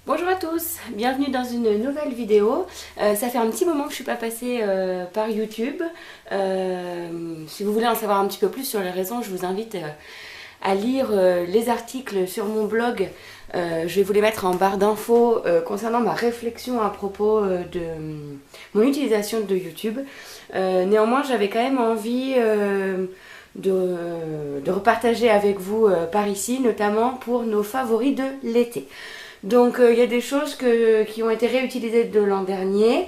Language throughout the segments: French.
Bonjour à tous, bienvenue dans une nouvelle vidéo. Ça fait un petit moment que je ne suis pas passée par YouTube. Si vous voulez en savoir un petit peu plus sur les raisons, je vous invite à lire les articles sur mon blog. Je vais vous les mettre en barre d'infos concernant ma réflexion à propos de mon utilisation de YouTube. Néanmoins, j'avais quand même envie de repartager avec vous par ici, notamment pour nos favoris de l'été. Donc il y a des choses qui ont été réutilisées de l'an dernier.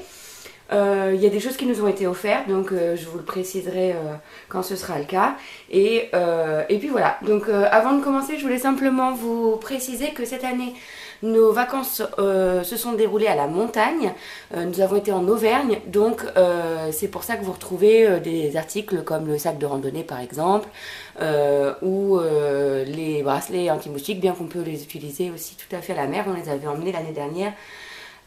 Il y a des choses qui nous ont été offertes, donc je vous le préciserai quand ce sera le cas. Et puis voilà, donc avant de commencer, je voulais simplement vous préciser que cette année, nos vacances se sont déroulées à la montagne. Nous avons été en Auvergne, donc c'est pour ça que vous retrouvez des articles comme le sac de randonnée par exemple, ou les bracelets anti-moustiques, bien qu'on peut les utiliser aussi tout à fait à la mer. On les avait emmenés l'année dernière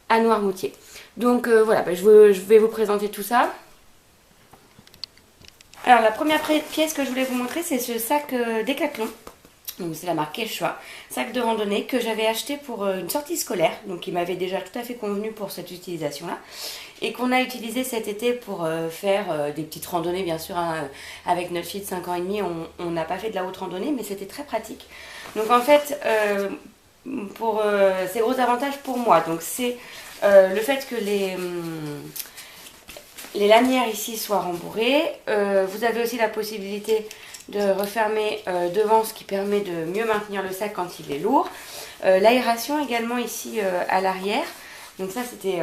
à Noirmoutier. Donc voilà, je vais vous présenter tout ça. Alors la première pièce que je voulais vous montrer, c'est ce sac Decathlon. Donc c'est la marque Quechua, sac de randonnée que j'avais acheté pour une sortie scolaire, donc qui m'avait déjà tout à fait convenu pour cette utilisation-là, et qu'on a utilisé cet été pour faire des petites randonnées, bien sûr, hein, avec notre fille de 5 ans et demi, on n'a pas fait de la haute randonnée, mais c'était très pratique. Donc en fait, c'est gros avantages pour moi, donc c'est le fait que les lanières ici soient rembourrées. Vous avez aussi la possibilité de refermer devant, ce qui permet de mieux maintenir le sac quand il est lourd. L'aération également ici à l'arrière. Donc ça c'était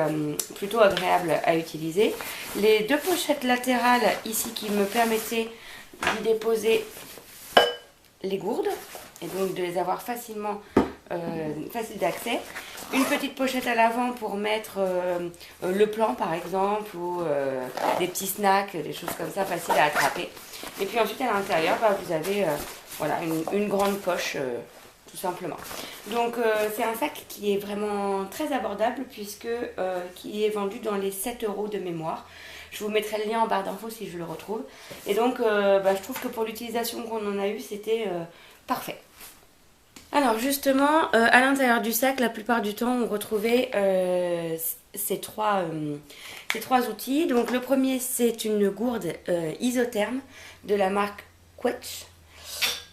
plutôt agréable à utiliser. Les deux pochettes latérales ici qui me permettaient d'y déposer les gourdes et donc de les avoir facilement facile d'accès. Une petite pochette à l'avant pour mettre le plan par exemple, ou des petits snacks, des choses comme ça faciles à attraper. Et puis ensuite à l'intérieur, vous avez voilà, une grande poche tout simplement. Donc c'est un sac qui est vraiment très abordable puisque qui est vendu dans les 7 € de mémoire. Je vous mettrai le lien en barre d'infos si je le retrouve. Et donc je trouve que pour l'utilisation qu'on en a eue, c'était parfait. Alors justement, à l'intérieur du sac, la plupart du temps, on retrouvait ces trois outils. Donc le premier, c'est une gourde isotherme de la marque Quetch.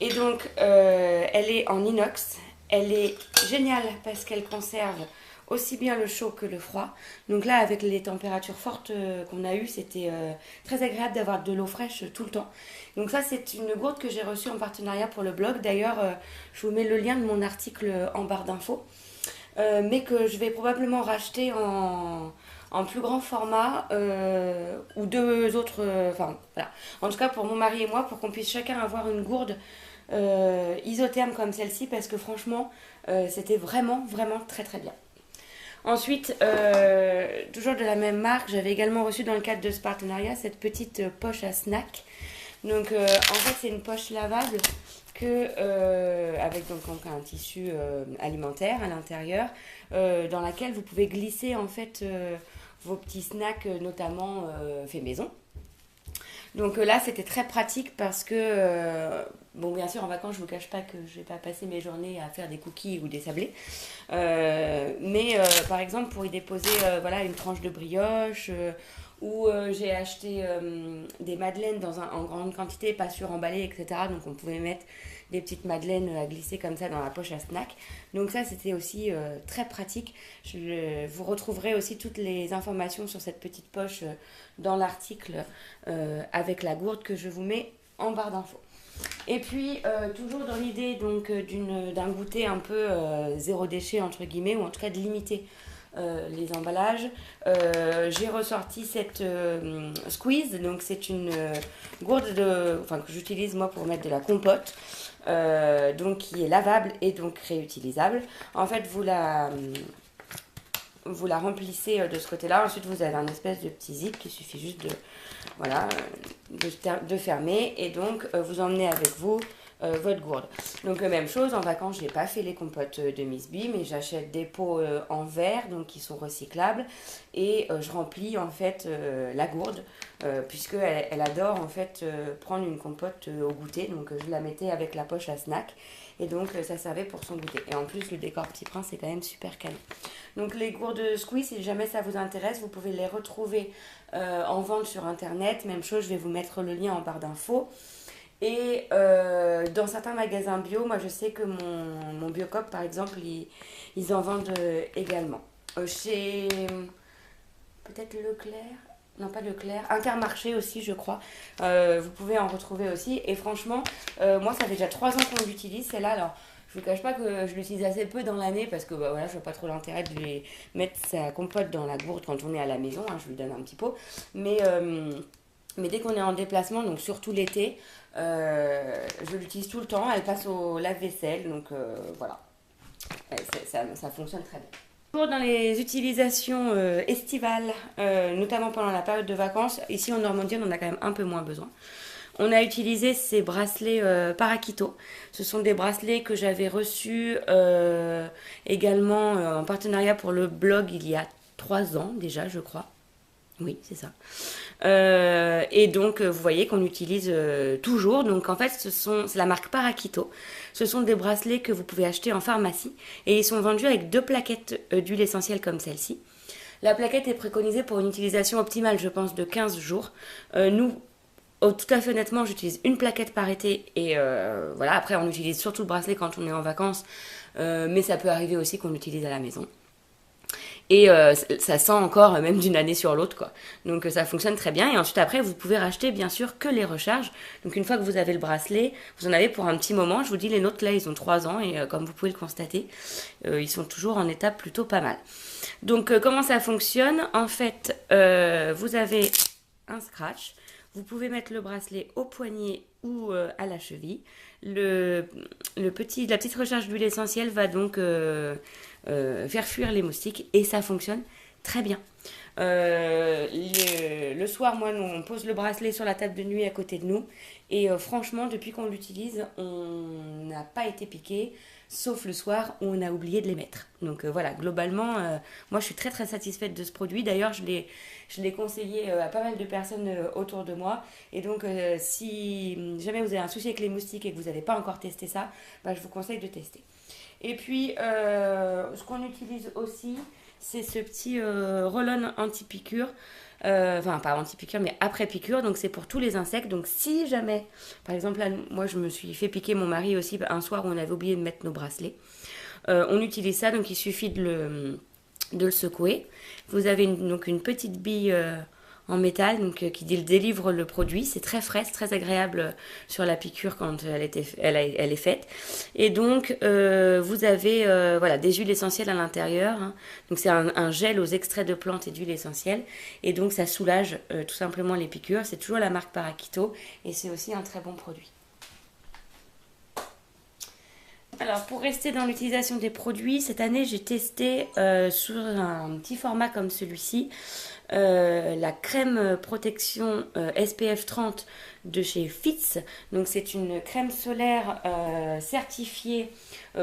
Et donc, elle est en inox. Elle est géniale parce qu'elle conserve aussi bien le chaud que le froid. Donc là, avec les températures fortes qu'on a eues, c'était très agréable d'avoir de l'eau fraîche tout le temps. Donc ça, c'est une gourde que j'ai reçue en partenariat pour le blog. D'ailleurs, je vous mets le lien de mon article en barre d'infos. Mais que je vais probablement racheter en plus grand format ou deux autres... Enfin, voilà. En tout cas, pour mon mari et moi, pour qu'on puisse chacun avoir une gourde isotherme comme celle-ci, parce que franchement, c'était vraiment, vraiment très, très bien. Ensuite, toujours de la même marque, j'avais également reçu dans le cadre de ce partenariat cette petite poche à snack. Donc en fait c'est une poche lavable avec donc un tissu alimentaire à l'intérieur, dans laquelle vous pouvez glisser en fait vos petits snacks, notamment faits maison. Donc là c'était très pratique parce que bon, bien sûr en vacances je ne vous cache pas que je vais pas passer mes journées à faire des cookies ou des sablés, mais par exemple pour y déposer voilà, une tranche de brioche, où j'ai acheté des madeleines en grande quantité, pas suremballées, etc. Donc on pouvait mettre des petites madeleines à glisser comme ça dans la poche à snack. Donc ça c'était aussi très pratique. Vous retrouverez aussi toutes les informations sur cette petite poche dans l'article avec la gourde que je vous mets en barre d'infos. Et puis toujours dans l'idée donc d'un goûter un peu zéro déchet entre guillemets, ou en tout cas de limiter les emballages. J'ai ressorti cette squeeze, donc c'est une gourde que j'utilise moi pour mettre de la compote, donc qui est lavable et donc réutilisable. En fait, vous la remplissez de ce côté-là. Ensuite, vous avez un espèce de petit zip qui suffit juste de fermer, et donc vous emmenez avec vous votre gourde. Donc même chose, en vacances j'ai pas fait les compotes de Miss B, mais j'achète des pots en verre, donc qui sont recyclables, et je remplis en fait la gourde, puisque elle adore en fait prendre une compote au goûter. Donc je la mettais avec la poche à snack, Et donc ça servait pour son goûter. Et en plus le décor Petit Prince c'est quand même super canon. Donc les gourdes Squeeze, si jamais ça vous intéresse, vous pouvez les retrouver en vente sur internet. Même chose, je vais vous mettre le lien en barre d'infos. Et dans certains magasins bio, moi je sais que mon Biocoop par exemple, ils en vendent également. Chez peut-être Leclerc, non pas Leclerc, Intermarché aussi je crois, vous pouvez en retrouver aussi. Et franchement, moi ça fait déjà 3 ans qu'on l'utilise celle-là. Alors je ne vous cache pas que je l'utilise assez peu dans l'année parce que bah, voilà, je vois pas trop l'intérêt de lui mettre sa compote dans la gourde quand on est à la maison, hein, je lui donne un petit pot. Mais dès qu'on est en déplacement, donc surtout l'été, je l'utilise tout le temps. Elle passe au lave-vaisselle, donc voilà. Ça fonctionne très bien. Toujours dans les utilisations estivales, notamment pendant la période de vacances, ici en Normandie, on en a quand même un peu moins besoin. On a utilisé ces bracelets Parakito. Ce sont des bracelets que j'avais reçus également en partenariat pour le blog il y a 3 ans déjà, je crois. Oui, c'est ça. Et donc, vous voyez qu'on utilise toujours. Donc, en fait, c'est la marque Parakito. Ce sont des bracelets que vous pouvez acheter en pharmacie. Et ils sont vendus avec 2 plaquettes d'huile essentielle comme celle-ci. La plaquette est préconisée pour une utilisation optimale, je pense, de 15 jours. Tout à fait honnêtement, j'utilise une plaquette par été. Et voilà, après, on utilise surtout le bracelet quand on est en vacances. Mais ça peut arriver aussi qu'on l'utilise à la maison. Et ça sent encore même d'une année sur l'autre quoi. Donc ça fonctionne très bien. Et ensuite après vous pouvez racheter bien sûr que les recharges. Donc une fois que vous avez le bracelet, vous en avez pour un petit moment. Je vous dis les nôtres là ils ont 3 ans et comme vous pouvez le constater, ils sont toujours en état plutôt pas mal. Donc comment ça fonctionne? En fait vous avez un scratch. Vous pouvez mettre le bracelet au poignet ou à la cheville. La petite recharge d'huile essentielle va donc faire fuir les moustiques et ça fonctionne très bien. Le soir, moi, on pose le bracelet sur la table de nuit à côté de nous et franchement, depuis qu'on l'utilise, on n'a pas été piqué, sauf le soir où on a oublié de les mettre. Donc voilà, globalement, moi je suis très très satisfaite de ce produit. D'ailleurs, je l'ai conseillé à pas mal de personnes autour de moi. Et donc, si jamais vous avez un souci avec les moustiques et que vous n'avez pas encore testé ça, bah, je vous conseille de tester. Et puis, ce qu'on utilise aussi, c'est ce petit roll-on anti-piqûre. Enfin, pas anti-piqûre, mais après piqûre. Donc, c'est pour tous les insectes. Donc, si jamais, par exemple, là, moi, je me suis fait piquer mon mari aussi un soir où on avait oublié de mettre nos bracelets. On utilise ça, donc il suffit de le secouer. Vous avez donc une petite bille en métal donc, qui délivre le produit. C'est très frais, c'est très agréable sur la piqûre quand elle est faite. Et donc, vous avez voilà, des huiles essentielles à l'intérieur. Hein. Donc, c'est un gel aux extraits de plantes et d'huiles essentielles. Et donc, ça soulage tout simplement les piqûres. C'est toujours la marque Parakito et c'est aussi un très bon produit. Alors, pour rester dans l'utilisation des produits, cette année, j'ai testé sur un petit format comme celui-ci, la crème protection SPF 30 de chez Fitz. Donc, c'est une crème solaire certifiée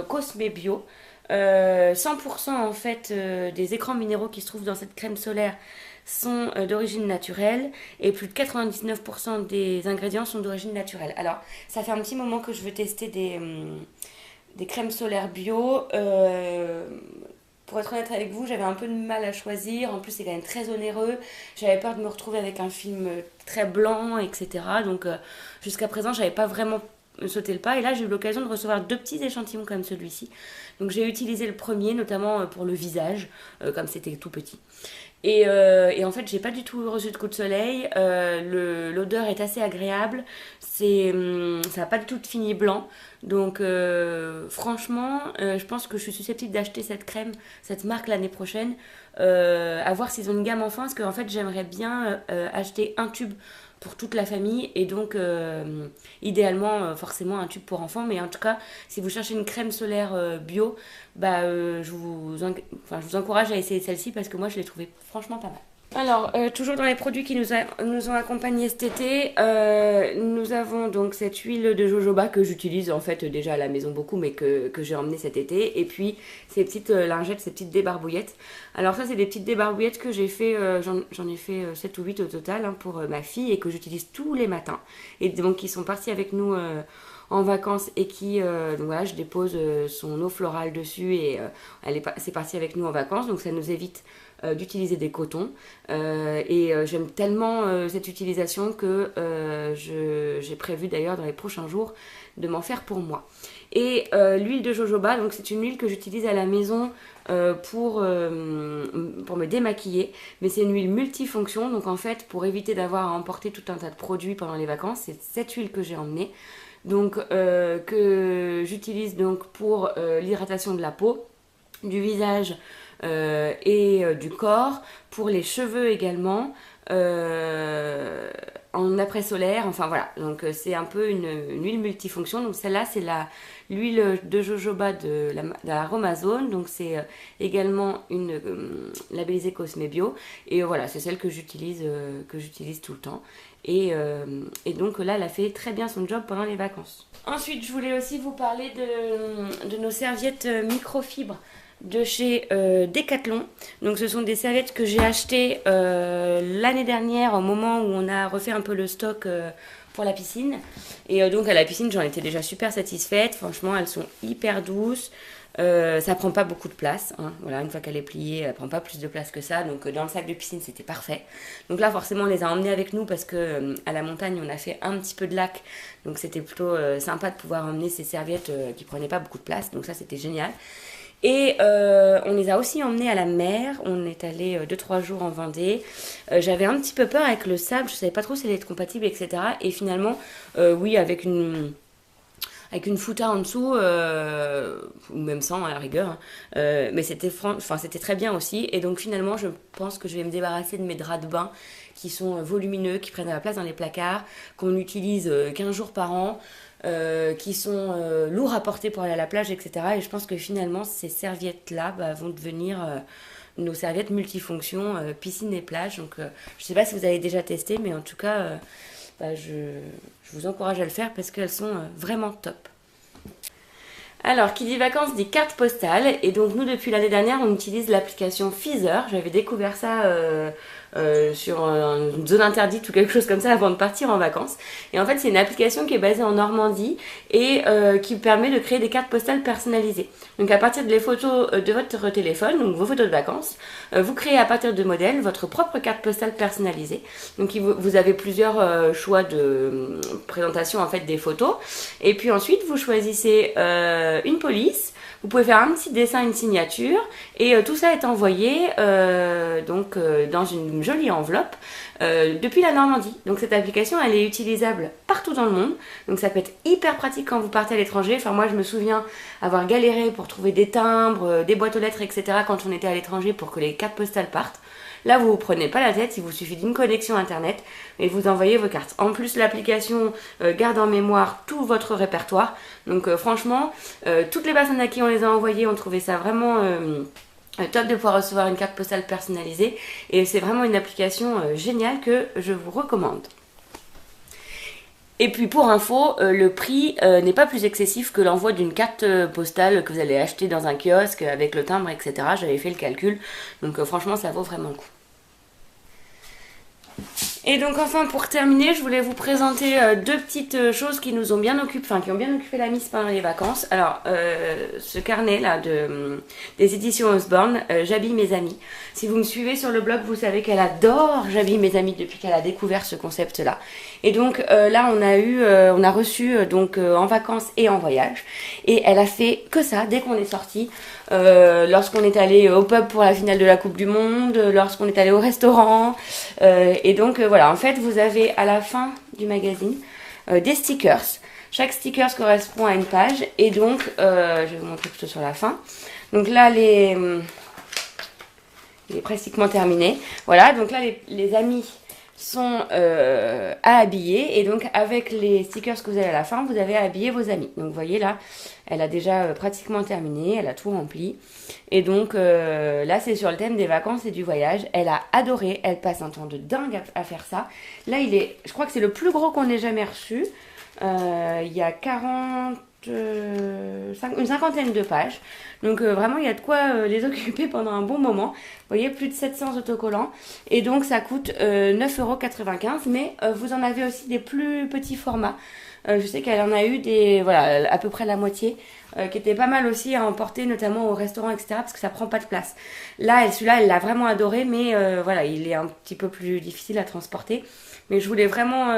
Cosme Bio. 100% en fait des écrans minéraux qui se trouvent dans cette crème solaire sont d'origine naturelle et plus de 99% des ingrédients sont d'origine naturelle. Alors, ça fait un petit moment que je veux tester des crèmes solaires bio. Pour être honnête avec vous, j'avais un peu de mal à choisir. En plus, c'est quand même très onéreux. J'avais peur de me retrouver avec un film très blanc, etc. Donc, jusqu'à présent, j'avais pas vraiment sauté le pas. Et là, j'ai eu l'occasion de recevoir 2 petits échantillons comme celui-ci. Donc, j'ai utilisé le premier, notamment pour le visage, comme c'était tout petit. Et en fait, j'ai pas du tout reçu de coup de soleil. L'odeur est assez agréable. Ça n'a pas du tout de fini blanc. Donc, franchement, je pense que je suis susceptible d'acheter cette crème, cette marque l'année prochaine. À voir s'ils ont une gamme enfant. Parce qu'en fait, j'aimerais bien acheter un tube pour toute la famille et donc idéalement forcément un tube pour enfants, mais en tout cas si vous cherchez une crème solaire bio, bah, je vous encourage à essayer celle-ci parce que moi je l'ai trouvée franchement pas mal. Alors, toujours dans les produits qui nous ont accompagnés cet été, nous avons donc cette huile de jojoba que j'utilise en fait déjà à la maison beaucoup, mais que j'ai emmenée cet été. Et puis, ces petites lingettes, ces petites débarbouillettes. Alors ça, c'est des petites débarbouillettes que j'ai fait, j'en ai fait 7 ou 8 au total hein, pour ma fille et que j'utilise tous les matins. Et donc, ils sont partis avec nous en vacances et qui, donc voilà, je dépose son eau florale dessus et c'est parti avec nous en vacances, donc ça nous évite d'utiliser des cotons j'aime tellement cette utilisation que j'ai prévu d'ailleurs dans les prochains jours de m'en faire pour moi. Et l'huile de jojoba, donc c'est une huile que j'utilise à la maison pour me démaquiller, mais c'est une huile multifonction, donc en fait pour éviter d'avoir à emporter tout un tas de produits pendant les vacances, c'est cette huile que j'ai emmenée, donc que j'utilise donc pour l'hydratation de la peau, du visage du corps, pour les cheveux également, en après-solaire, enfin voilà, donc c'est un peu une huile multifonction. Donc celle-là c'est l'huile de jojoba de la Aromazone, donc c'est également une labellisée Cosme Bio, et voilà, c'est celle que j'utilise tout le temps. Et donc là, elle a fait très bien son job pendant les vacances. Ensuite, je voulais aussi vous parler de nos serviettes microfibres de chez Decathlon. Donc ce sont des serviettes que j'ai achetées l'année dernière au moment où on a refait un peu le stock pour la piscine. Et donc à la piscine, j'en étais déjà super satisfaite. Franchement, elles sont hyper douces. Ça prend pas beaucoup de place, hein. Voilà, une fois qu'elle est pliée, elle prend pas plus de place que ça. Donc dans le sac de piscine, c'était parfait. Donc là, forcément, on les a emmenés avec nous parce que à la montagne, on a fait un petit peu de lac. Donc c'était plutôt sympa de pouvoir emmener ces serviettes qui prenaient pas beaucoup de place. Donc ça, c'était génial. Et on les a aussi emmenés à la mer. On est allé 2-3 jours en Vendée. J'avais un petit peu peur avec le sable. Je savais pas trop si elle était compatible, etc. Et finalement, oui, avec une fouta en dessous, ou même sans à la rigueur, hein. Mais c'était très bien aussi. Et donc finalement, je pense que je vais me débarrasser de mes draps de bain qui sont volumineux, qui prennent de la place dans les placards, qu'on utilise 15 jours par an. Qui sont lourds à porter pour aller à la plage, etc. Et je pense que finalement, ces serviettes-là vont devenir nos serviettes multifonctions, piscine et plage. Donc, je ne sais pas si vous avez déjà testé, mais en tout cas, je vous encourage à le faire parce qu'elles sont vraiment top. Alors, qui dit vacances dit carte postale. Et donc, nous, depuis l'année dernière, on utilise l'application Feezer. J'avais découvert ça sur une zone interdite ou quelque chose comme ça avant de partir en vacances. Et en fait, c'est une application qui est basée en Normandie et qui permet de créer des cartes postales personnalisées. Donc, à partir des photos de votre téléphone, donc vos photos de vacances, vous créez à partir de modèles votre propre carte postale personnalisée. Donc, vous avez plusieurs choix de présentation en fait des photos. Et puis ensuite, vous choisissez une police. Vous pouvez faire un petit dessin, une signature, et tout ça est envoyé dans une jolie enveloppe depuis la Normandie. Donc cette application, elle est utilisable partout dans le monde. Donc ça peut être hyper pratique quand vous partez à l'étranger. Enfin moi, je me souviens avoir galéré pour trouver des timbres, des boîtes aux lettres, etc. quand on était à l'étranger pour que les cartes postales partent. Là, vous ne vous prenez pas la tête, il vous suffit d'une connexion internet et vous envoyez vos cartes. En plus, l'application garde en mémoire tout votre répertoire. Donc franchement, toutes les personnes à qui on les a envoyées ont trouvé ça vraiment top de pouvoir recevoir une carte postale personnalisée. Et c'est vraiment une application géniale que je vous recommande. Et puis pour info, le prix n'est pas plus excessif que l'envoi d'une carte postale que vous allez acheter dans un kiosque avec le timbre, etc. J'avais fait le calcul, donc franchement ça vaut vraiment le coup. Et donc enfin pour terminer, je voulais vous présenter deux petites choses qui nous ont bien occupé, qui ont bien occupé la Miss pendant les vacances. Alors ce carnet là des éditions Osborne, J'habille mes amis. Si vous me suivez sur le blog, vous savez qu'elle adore J'habille mes amis depuis qu'elle a découvert ce concept là. Et donc là on a reçu en vacances et en voyage. Et elle a fait que ça dès qu'on est sorti. Lorsqu'on est allé au pub pour la finale de la Coupe du Monde, lorsqu'on est allé au restaurant. Et donc voilà, en fait vous avez à la fin du magazine des stickers. Chaque sticker correspond à une page. Et donc, je vais vous montrer plutôt sur la fin. Donc là, il est pratiquement terminé. Voilà, donc là les amis sont à habiller, et donc avec les stickers que vous avez à la fin, vous avez à habiller vos amis. Donc vous voyez là, elle a déjà pratiquement terminé, elle a tout rempli, et donc là c'est sur le thème des vacances et du voyage. Elle a adoré, elle passe un temps de dingue à faire ça. Là je crois que c'est le plus gros qu'on ait jamais reçu. Il y a 40 une cinquantaine de pages. Donc vraiment, il y a de quoi les occuper pendant un bon moment. Vous voyez, plus de 700 autocollants. Et donc, ça coûte 9,95 €. Mais vous en avez aussi des plus petits formats. Je sais qu'elle en a eu voilà, à peu près la moitié, qui était pas mal aussi à emporter, notamment au restaurant, etc. Parce que ça prend pas de place. Là, celui-là, elle l'a vraiment adoré, mais voilà, il est un petit peu plus difficile à transporter. Mais je voulais vraiment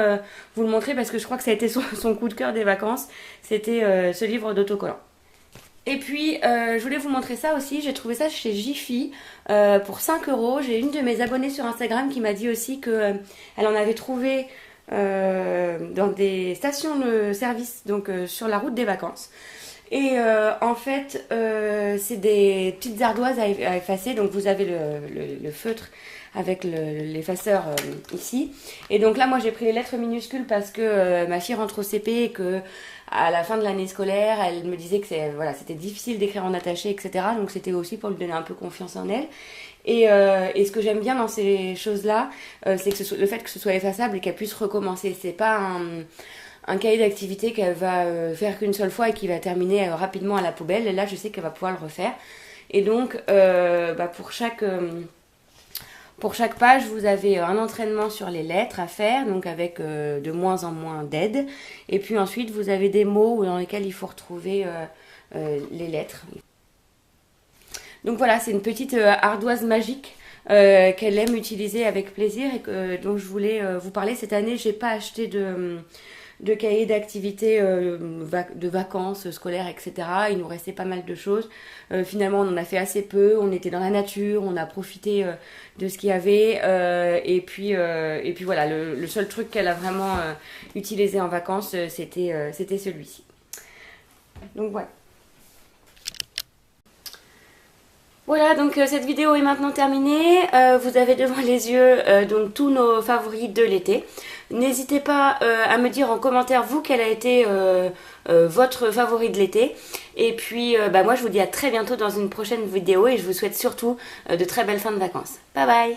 vous le montrer parce que je crois que ça a été son coup de cœur des vacances. C'était ce livre d'autocollants. Et puis, je voulais vous montrer ça aussi. J'ai trouvé ça chez Jiffy pour 5 €. J'ai une de mes abonnées sur Instagram qui m'a dit aussi qu'elle en avait trouvé dans des stations de service, donc sur la route des vacances. Et en fait, c'est des petites ardoises à effacer. Donc vous avez le feutre avec l'effaceur ici. Et donc là, moi j'ai pris les lettres minuscules parce que ma fille rentre au CP et que à la fin de l'année scolaire, elle me disait que c'était difficile d'écrire en attaché, etc. Donc c'était aussi pour lui donner un peu confiance en elle. Et ce que j'aime bien dans ces choses-là, c'est que le fait que ce soit effaçable et qu'elle puisse recommencer. C'est pas un cahier d'activité qu'elle va faire qu'une seule fois et qui va terminer rapidement à la poubelle. Et là, je sais qu'elle va pouvoir le refaire. Et donc, pour chaque page, vous avez un entraînement sur les lettres à faire, donc avec de moins en moins d'aide. Et puis ensuite, vous avez des mots dans lesquels il faut retrouver les lettres. Donc voilà, c'est une petite ardoise magique qu'elle aime utiliser avec plaisir et dont je voulais vous parler. Cette année, j'ai pas acheté de cahiers d'activités de vacances scolaires, etc. Il nous restait pas mal de choses. Finalement, on en a fait assez peu. On était dans la nature, on a profité de ce qu'il y avait. Et puis voilà, le seul truc qu'elle a vraiment utilisé en vacances, c'était celui-ci. Donc voilà. Voilà, donc cette vidéo est maintenant terminée. Vous avez devant les yeux donc tous nos favoris de l'été. N'hésitez pas à me dire en commentaire, vous, quel a été votre favori de l'été. Et puis, moi, je vous dis à très bientôt dans une prochaine vidéo et je vous souhaite surtout de très belles fins de vacances. Bye bye!